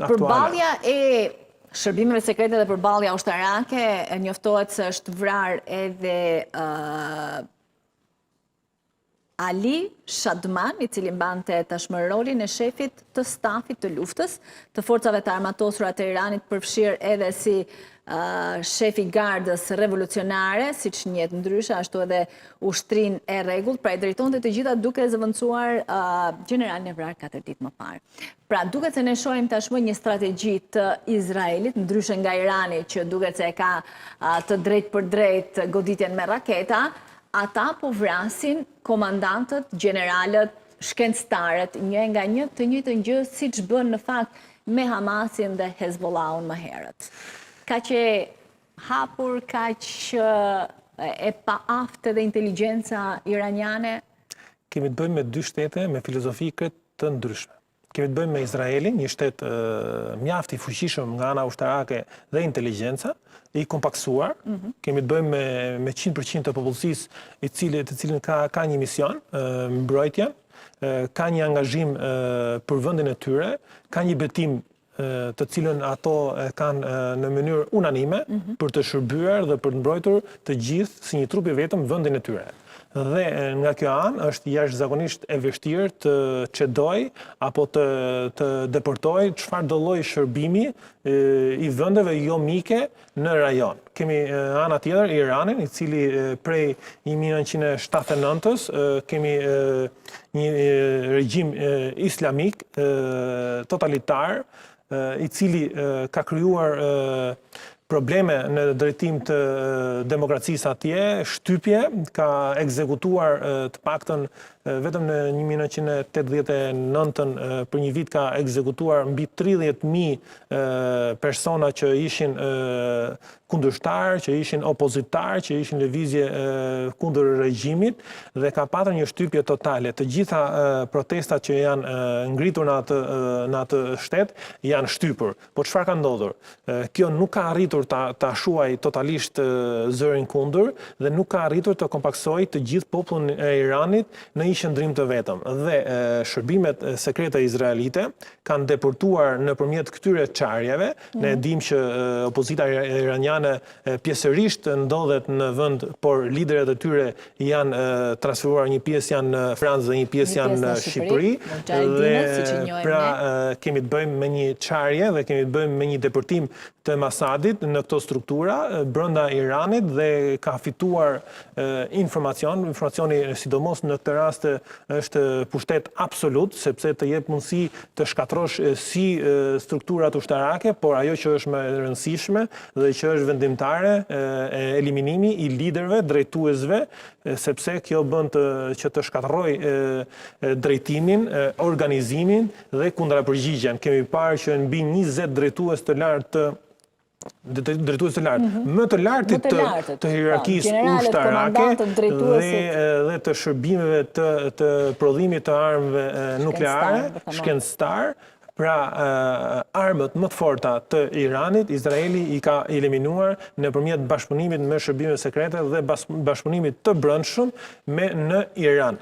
Përballja e shërbimeve sekrete dhe përballja ushtarake, njoftohet se është vrarë edhe Ali Shadman, I cili mbante tashmë rolin e shefit të stafit të luftës të forcave të armatosura të Iranit, përfshirë edhe si shefi gardës revolucionare, siç njihet ndryshe, ashtu edhe ushtrin e rregullt, pra I drejtonte të gjitha duke zëvendësuar generalin e vrarë 4 ditë më parë. Pra duket se ne shohim tashmë një strategji të Izraelit, ndryshe nga Irani, që duket se ka të drejtë për drejtë goditjen me raketa. Ata po vrasin komandantët, generalët, shkencëtarët, një nga një të njëjtën gjë siç bën në fakt me Hamasin dhe Hezbollahun më herët. Kaq e hapur, kaq e paaftë edhe inteligjenca iraniane. Kemi të bëjmë me dy shtete me filozofi krejt të ndryshme. Kemi të bëjmë me Izraelin, një shtet mjaft I fuqishëm nga ana ushtarake dhe inteligjenca, I kompaksuar. Kemi të bëjmë me 100% të popullsisë të cilin ka një mision, mbrojtje, ka një angazhim për vendin e tyre, ka një betim të cilën ato kanë në mënyrë unanime për të shërbyer dhe për të mbrojtur të gjithë si një trup I vetëm vendin e tyre. Dhe nga kjo anë është jashtëzakonisht e vështirë të çedoj apo të deportoj çfarëdo lloj shërbimi I vendeve jo mike në rajon. Kemi ana tjetër Iranin, I cili prej 1979-s kemi një regjim islamik totalitar, I cili ka krijuar probleme në drejtim të demokracisë atje, shtypje, ka ekzekutuar të paktën vetëm në 1989 për një vit ka ekzekutuar mbi 30.000 persona që ishin kundërshtar, që ishin opozitar, që ishin lëvizje kundër regjimit dhe ka pasur një shtypje totale. Të gjitha protestat që janë ngritur në atë shtet janë shtypur. Po çfarë ka ndodhur? Kjo nuk ka arritur ta shuaj totalisht zërin kundër dhe nuk ka arritur të kompaksoj të gjithë popullin e Iranit në një qëndrim të vetëm. Dhe shërbimet sekrete izraelite kanë deportuar nëpërmjet këtyre çarjeve. Ne dimë që opozita iraniane pjesërisht ndodhet në vend, por liderët e tyre janë transferuar, një pjesë janë në Francë dhe një pjesë janë në Shqipëri. Dhe pra kemi të bëjmë me një çarje dhe kemi të bëjmë me një deportim të Masadit në këto struktura brenda Iranit dhe ka fituar informacioni sidomos në këtë rast është pushtet absolut, sepse të jep mundësi të shkatrosh si strukturat ushtarake, por ajo që është më e rëndësishme dhe që është vendimtare e eliminimi I liderëve, drejtuesve, sepse kjo bën që të shkatroj drejtimin, organizimin dhe kundrapërgjigjen. Kemi parë që mbi 20 drejtues të lartë më të lartit të hierarkisë ushtarake dhe të shërbimeve të prodhimit të armëve nukleare, shkencëtar, pra armët më të forta të Iranit, Izraeli I ka eliminuar nëpërmjet bashkëpunimit me shërbime sekrete dhe bashkëpunimit të brendshëm në Iran.